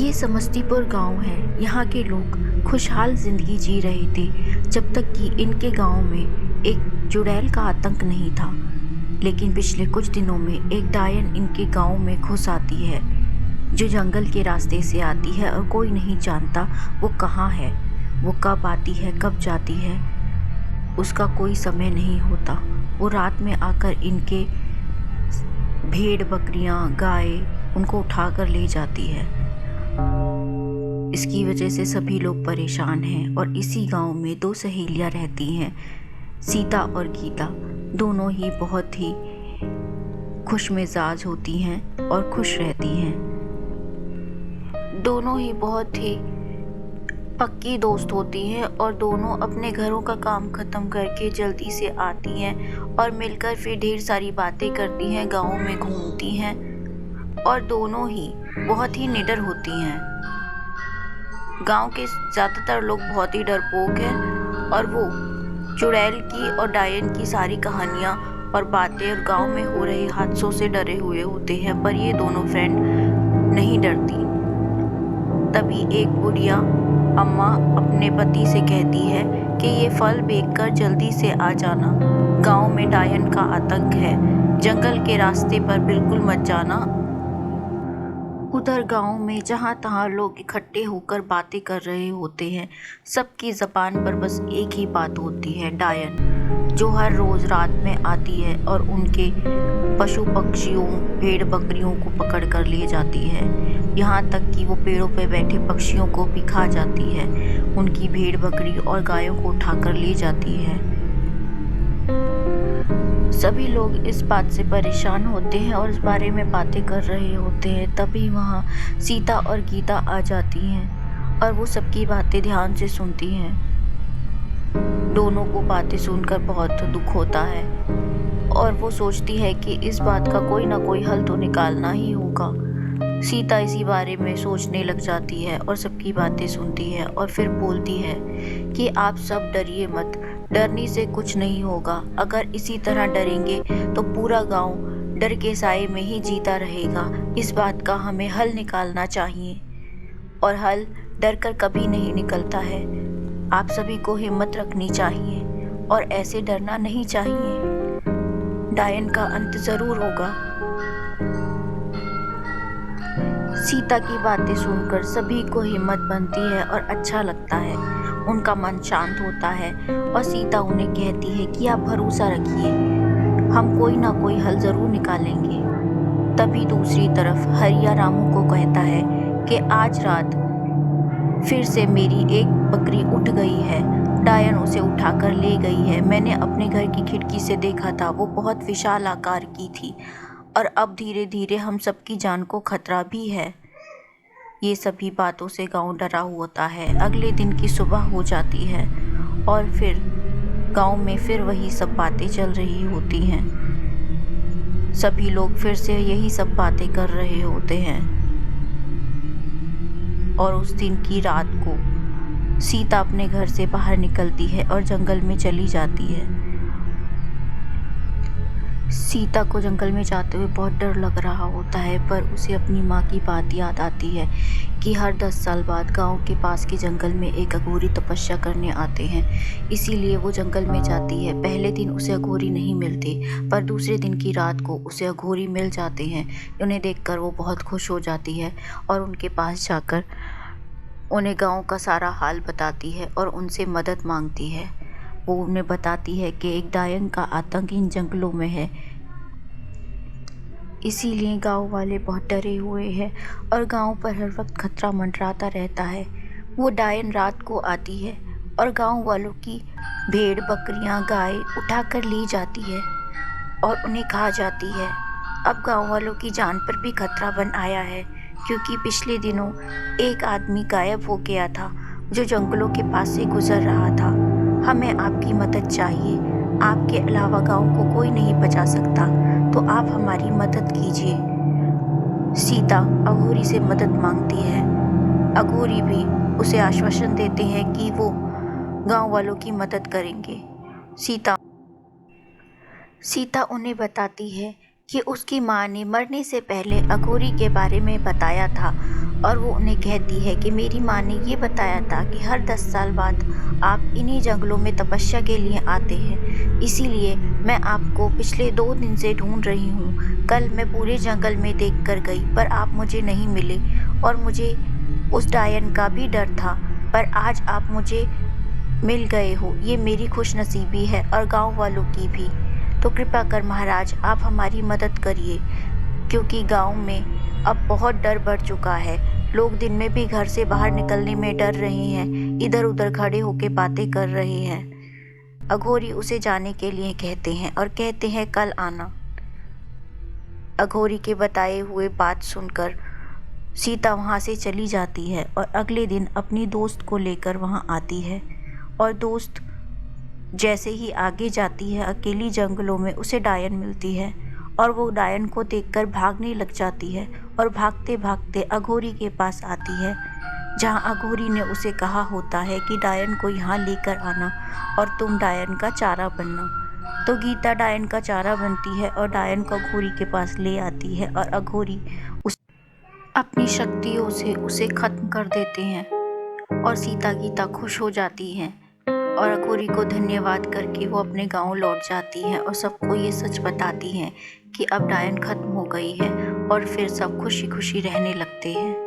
ये समस्तीपुर गांव है। यहाँ के लोग खुशहाल जिंदगी जी रहे थे जब तक कि इनके गांव में एक चुड़ैल का आतंक नहीं था। लेकिन पिछले कुछ दिनों में एक डायन इनके गांव में घुस आती है, जो जंगल के रास्ते से आती है और कोई नहीं जानता वो कहाँ है, वो कब आती है कब जाती है, उसका कोई समय नहीं होता। वो रात में आकर इनके भेड़ बकरियां गाय उनको उठाकर ले जाती है। इसकी वजह से सभी लोग परेशान हैं और इसी गांव में दो सहेलियां रहती हैं, सीता और गीता। दोनों ही बहुत ही खुश मिजाज होती हैं और खुश रहती हैं। दोनों ही बहुत ही पक्की दोस्त होती हैं और दोनों अपने घरों का काम खत्म करके जल्दी से आती हैं और मिलकर फिर ढेर सारी बातें करती हैं, गाँव में घूमती हैं और दोनों ही बहुत ही निडर होती हैं। गांव के ज़्यादातर लोग बहुत ही डरपोक हैं और वो चुड़ैल की और डायन की सारी कहानियाँ और बातें और गांव में हो रहे हादसों से डरे हुए होते हैं, पर ये दोनों फ्रेंड नहीं डरती। तभी एक बुढ़िया अम्मा अपने पति से कहती है कि ये फल बेचकर जल्दी से आ जाना, गांव में डायन का आतंक है, जंगल के रास्ते पर बिल्कुल मत जाना। उधर गांव में जहां तहां लोग इकट्ठे होकर बातें कर रहे होते हैं। सबकी ज़बान पर बस एक ही बात होती है, डायन, जो हर रोज़ रात में आती है और उनके पशु पक्षियों भेड़ बकरियों को पकड़ कर ले जाती है। यहाँ तक कि वो पेड़ों पर बैठे पक्षियों को भी खा जाती है, उनकी भेड़ बकरी और गायों को उठाकर ले जाती है। सभी लोग इस बात से परेशान होते हैं और इस बारे में बातें कर रहे होते हैं। तभी वहाँ सीता और गीता आ जाती हैं और वो सबकी बातें ध्यान से सुनती हैं। दोनों को बातें सुनकर बहुत दुख होता है और वो सोचती है कि इस बात का कोई ना कोई हल तो निकालना ही होगा। सीता इसी बारे में सोचने लग जाती है और सबकी बातें सुनती है और फिर बोलती है कि आप सब डरिए मत, डरने से कुछ नहीं होगा। अगर इसी तरह डरेंगे तो पूरा गांव डर के साए में ही जीता रहेगा। इस बात का हमें हल निकालना चाहिए और हल डर कर कभी नहीं निकलता है। आप सभी को हिम्मत रखनी चाहिए और ऐसे डरना नहीं चाहिए। डायन का अंत जरूर होगा। सीता की बातें सुनकर सभी को हिम्मत बनती है और अच्छा लगता है, उनका मन शांत होता है और सीता उन्हें कहती है कि आप भरोसा रखिए, हम कोई ना कोई हल ज़रूर निकालेंगे। तभी दूसरी तरफ हरिया रामू को कहता है कि आज रात फिर से मेरी एक बकरी उठ गई है, डायन उसे उठाकर ले गई है। मैंने अपने घर की खिड़की से देखा था, वो बहुत विशाल आकार की थी और अब धीरे धीरे हम सबकी जान को खतरा भी है। ये सभी बातों से गांव डरा होता है। अगले दिन की सुबह हो जाती है और फिर गांव में फिर वही सब बातें चल रही होती हैं। सभी लोग फिर से यही सब बातें कर रहे होते हैं और उस दिन की रात को सीता अपने घर से बाहर निकलती है और जंगल में चली जाती है। सीता को जंगल में जाते हुए बहुत डर लग रहा होता है, पर उसे अपनी माँ की बात याद आती है कि हर 10 साल बाद गांव के पास के जंगल में एक अघोरी तपस्या करने आते हैं। इसीलिए वो जंगल में जाती है। पहले दिन उसे अघोरी नहीं मिलते, पर दूसरे दिन की रात को उसे अघोरी मिल जाते हैं। उन्हें देखकर वो बहुत खुश हो जाती है और उनके पास जाकर उन्हें गाँव का सारा हाल बताती है और उनसे मदद मांगती है। वो उन्हें बताती है कि एक डायन का आतंक इन जंगलों में है, इसीलिए गांव वाले बहुत डरे हुए हैं और गांव पर हर वक्त खतरा मंडराता रहता है। वो डायन रात को आती है और गांव वालों की भेड़ बकरियां गाय उठाकर ली जाती है और उन्हें खा जाती है। अब गांव वालों की जान पर भी खतरा बन आया है, क्योंकि पिछले दिनों एक आदमी गायब हो गया था जो जंगलों के पास से गुजर रहा था। हमें आपकी मदद चाहिए, आपके अलावा गांव को कोई नहीं बचा सकता, तो आप हमारी मदद कीजिए। सीता अघोरी से मदद मांगती है। अघोरी भी उसे आश्वासन देते हैं कि वो गांव वालों की मदद करेंगे। सीता उन्हें बताती है कि उसकी माँ ने मरने से पहले अघोरी के बारे में बताया था और वो उन्हें कहती है कि मेरी माँ ने ये बताया था कि हर 10 साल बाद आप इन्हीं जंगलों में तपस्या के लिए आते हैं, इसीलिए मैं आपको पिछले 2 दिन से ढूंढ रही हूँ। कल मैं पूरे जंगल में देख कर गई पर आप मुझे नहीं मिले और मुझे उस डायन का भी डर था, पर आज आप मुझे मिल गए हो, ये मेरी खुशनसीबी है और गाँव वालों की भी। तो कृपा कर महाराज आप हमारी मदद करिए, क्योंकि गाँव में अब बहुत डर बढ़ चुका है। लोग दिन में भी घर से बाहर निकलने में डर रहे हैं, इधर-उधर खड़े होके बातें कर रहे हैं। अघोरी उसे जाने के लिए कहते हैं और कहते हैं कल आना। अघोरी के बताए हुए बात सुनकर सीता वहाँ से चली जाती है और अगले दिन अपनी दोस्त को लेकर वहाँ आती है और दोस्त जैसे ही आगे जाती है अकेली जंगलों में उसे डायन मिलती है और वो डायन को देखकर भागने लग जाती है और भागते भागते अघोरी के पास आती है, जहाँ अघोरी ने उसे कहा होता है कि डायन को यहाँ लेकर आना और तुम डायन का चारा बनना। तो गीता डायन का चारा बनती है और डायन को अघोरी के पास ले आती है और अघोरी उस अपनी शक्तियों से उसे खत्म कर देते हैं और सीता गीता खुश हो जाती हैं और अघोरी को धन्यवाद करके वो अपने गांव लौट जाती है और सबको ये सच बताती हैं कि अब डायन खत्म हो गई है और फिर सब खुशी खुशी रहने लगते हैं।